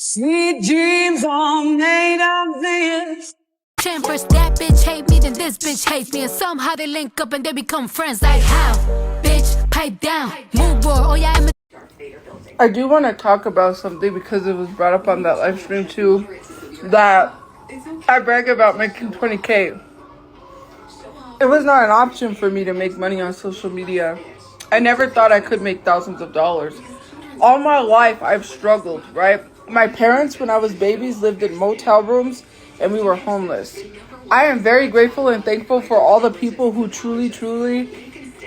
Sweet dreams are made of this. First that bitch hate me, then this bitch hates me, and somehow they link up and they become friends. Like how? Bitch, pipe down, move boy. Oh yeah, I do want to talk about something because it was brought up on that live stream too, that I brag about making 20K. It was not an option for me to make money on social media. I never thought I could make thousands of dollars. All my life I've struggled, right? My parents, when I was babies, lived in motel rooms and we were homeless. I am very grateful and thankful for all the people who truly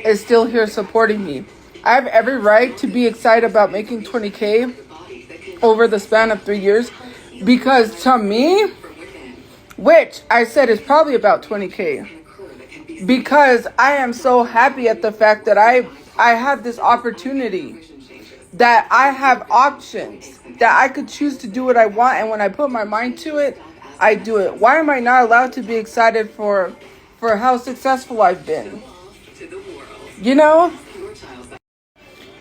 is still here supporting me. I have every right to be excited about making 20K over the span of 3 years because to me, which I said is probably about 20K, because I am so happy at the fact that I have this opportunity, that I have options, that I could choose to do what I want, and when I put my mind to it, I do it. Why am I not allowed to be excited for how successful I've been? You know?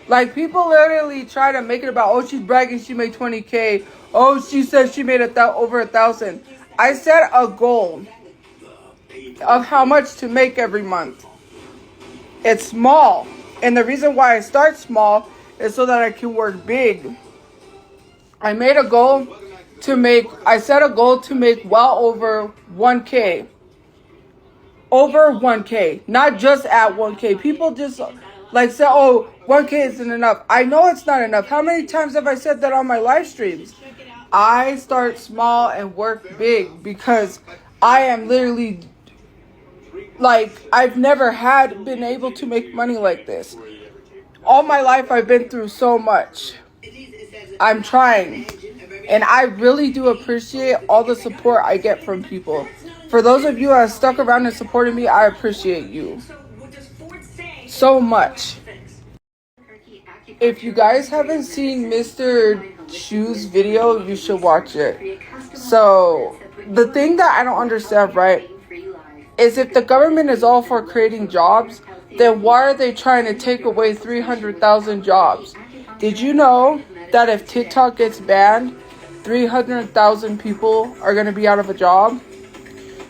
Like, people literally try to make it about, oh, she's bragging she made 20K. Oh, she said she made over 1,000. I set a goal of how much to make every month. It's small. And the reason why I start small is so that I can work big. I set a goal to make well over 1K. Over 1K. Not just at 1K. People just like say, oh, 1K isn't enough. I know it's not enough. How many times have I said that on my live streams? I start small and work big because I am literally, like, I've never been able to make money like this. All my life I've been through so much. I'm trying. And I really do appreciate all the support I get from people. For those of you who have stuck around and supported me, I appreciate you so much. If you guys haven't seen Mr. Chu's video, you should watch it. So, the thing that I don't understand, right, is if the government is all for creating jobs, then why are they trying to take away 300,000 jobs? Did you know that if TikTok gets banned, 300,000 people are going to be out of a job?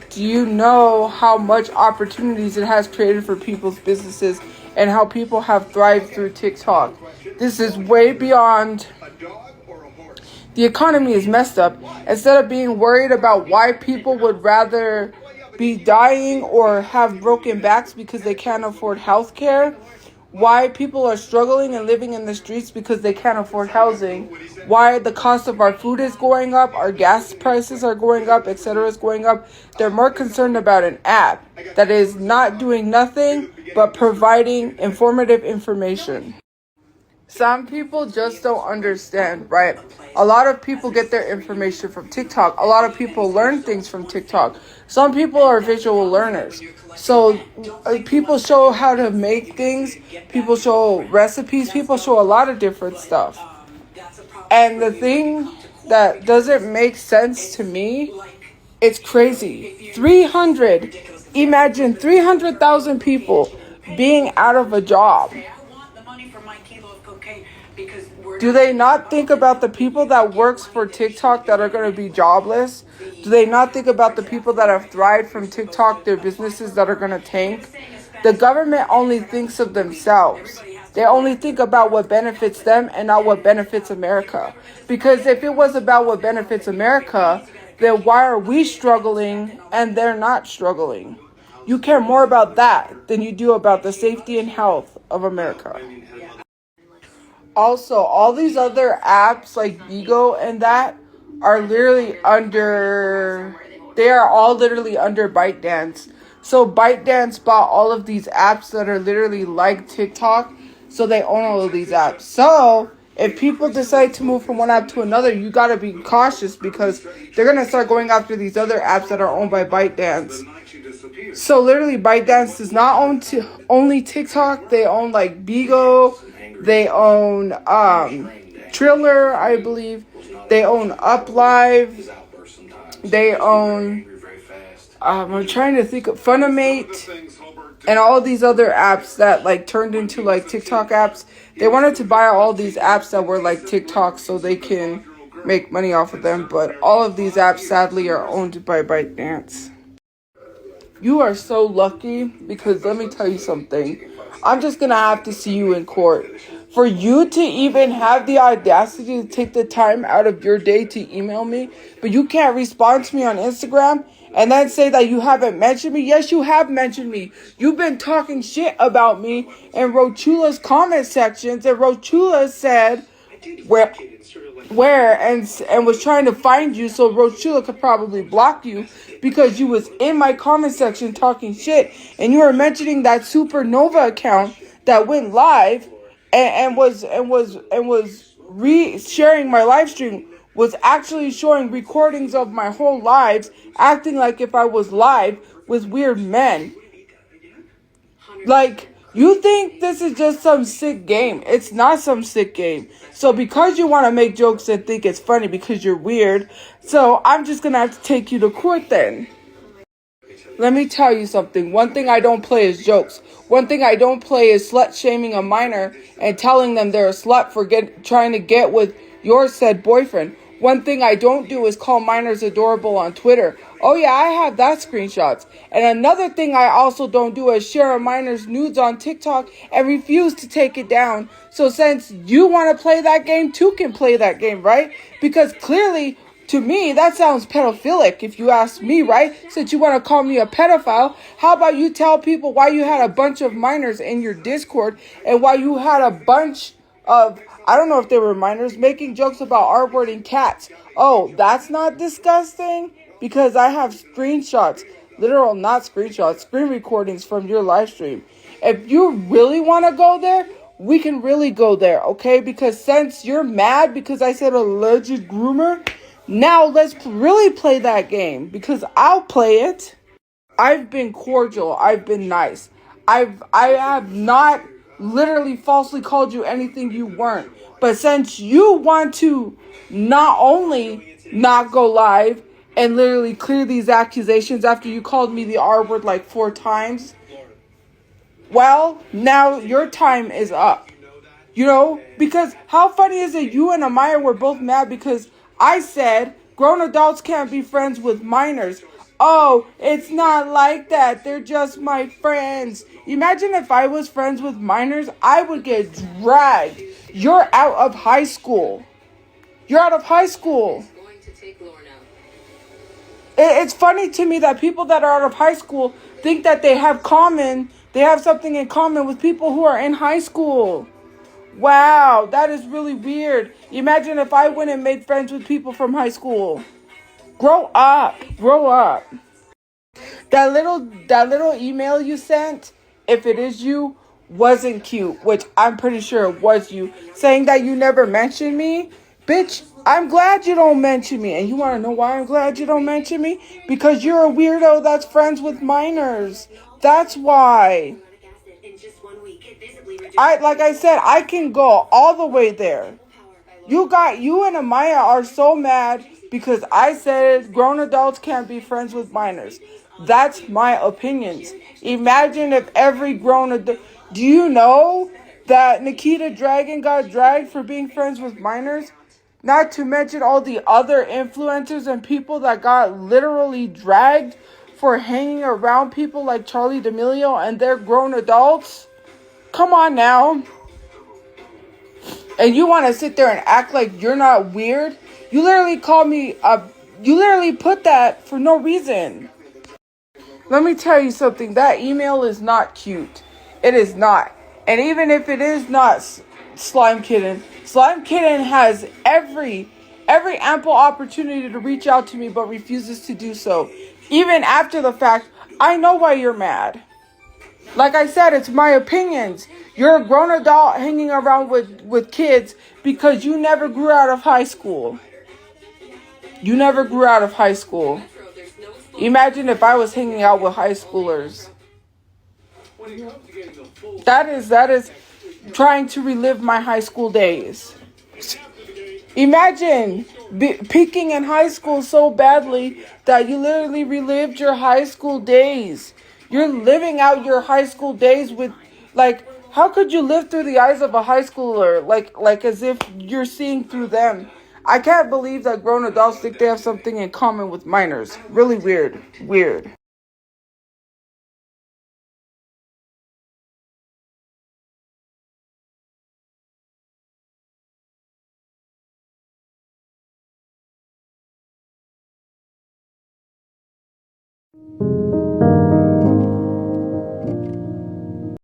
Do you know how much opportunities it has created for people's businesses and how people have thrived through TikTok? This is way beyond. The economy is messed up. Instead of being worried about why people would rather be dying or have broken backs because they can't afford health care, why people are struggling and living in the streets because they can't afford housing, why the cost of our food is going up, our gas prices are going up, etc. is going up. They're more concerned about an app that is not doing nothing but providing informative information. Some people just don't understand, right? A lot of people get their information from TikTok. A lot of people learn things from TikTok. Some people are visual learners. So people show how to make things. People show recipes. People show a lot of different stuff. And the thing that doesn't make sense to me, it's crazy. Imagine 300,000 people being out of a job. Do they not think about the people that works for TikTok that are going to be jobless? Do they not think about the people that have thrived from TikTok, their businesses that are going to tank? The government only thinks of themselves. They only think about what benefits them and not what benefits America. Because if it was about what benefits America, then why are we struggling and they're not struggling? You care more about that than you do about the safety and health of America. Also, all these other apps like Bigo and that are all literally under ByteDance. So ByteDance bought all of these apps that are literally like TikTok, so they own all of these apps. So if people decide to move from one app to another, you gotta be cautious because they're gonna start going after these other apps that are owned by ByteDance. So literally ByteDance does not own only TikTok. They own like Bigo. They own Triller, I believe. They own UpLive. They own, I'm trying to think of Funimate. And all these other apps that like turned into like TikTok apps. They wanted to buy all these apps that were like TikTok so they can make money off of them, but all of these apps sadly are owned by ByteDance. You are so lucky because let me tell you something. I'm just gonna have to see you in court. For you to even have the audacity to take the time out of your day to email me, but you can't respond to me on Instagram and then say that you haven't mentioned me. Yes, you have mentioned me. You've been talking shit about me in Rochula's comment sections, and Rochula said where and was trying to find you so Rochula could probably block you because you was in my comment section talking shit, and you were mentioning that Supernova account that went live and was sharing my live stream, was actually showing recordings of my whole lives, acting like if I was live with weird men. Like, you think this is just some sick game. It's not some sick game. So because you want to make jokes and think it's funny because you're weird, so I'm just going to have to take you to court then. Let me tell you something. One thing I don't play is jokes. One thing I don't play is slut-shaming a minor and telling them they're a slut for trying to get with your said boyfriend. One thing I don't do is call minors adorable on Twitter. Oh yeah, I have that screenshots. And another thing I also don't do is share a minor's nudes on TikTok and refuse to take it down. So since you want to play that game, two can play that game, right? Because clearly, to me, that sounds pedophilic if you ask me, right? Since you want to call me a pedophile, how about you tell people why you had a bunch of minors in your Discord and why you had a bunch of, I don't know if they were minors, making jokes about R-wording cats. Oh, that's not disgusting? Because I have screenshots, literal, not screenshots, screen recordings from your live stream. If you really want to go there, we can really go there, okay? Because since you're mad because I said alleged groomer, now let's really play that game because I'll play it. I've been cordial. I've been nice. I have not literally falsely called you anything you weren't. But since you want to not only not go live and literally clear these accusations after you called me the R word like 4 times, well, now your time is up. You know, because how funny is it you and Amaya were both mad because I said grown adults can't be friends with minors. Oh, it's not like that. They're just my friends. Imagine if I was friends with minors, I would get dragged. You're out of high school. You're out of high school. It's funny to me that people that are out of high school think that they have something in common with people who are in high school. Wow, that is really weird. Imagine if I went and made friends with people from high school. Grow up. Grow up. That little email you sent, if it is you, wasn't cute, which I'm pretty sure it was you, saying that you never mentioned me. Bitch, I'm glad you don't mention me. And you want to know why I'm glad you don't mention me? Because you're a weirdo that's friends with minors. That's why. Like I said, I can go all the way there. You and Amaya are so mad because I said grown adults can't be friends with minors. That's my opinions. Imagine if every grown adult... Do you know that Nikita Dragon got dragged for being friends with minors? Not to mention all the other influencers and people that got literally dragged for hanging around people like Charlie D'Amelio and they're grown adults. Come on now. And you want to sit there and act like you're not weird? You literally called me you literally put that for no reason. Let me tell you something. That email is not cute. It is not. And even if it is not Slime Kitten has every ample opportunity to reach out to me but refuses to do so. Even after the fact, I know why you're mad. Like I said, it's my opinions. You're a grown adult hanging around with kids because you never grew out of high school. You never grew out of high school. Imagine if I was hanging out with high schoolers. That is trying to relive my high school days. Imagine peaking in high school so badly that you literally relived your high school days. You're living out your high school days with, like, how could you live through the eyes of a high schooler? Like as if you're seeing through them. I can't believe that grown adults think they have something in common with minors. Really weird. Weird.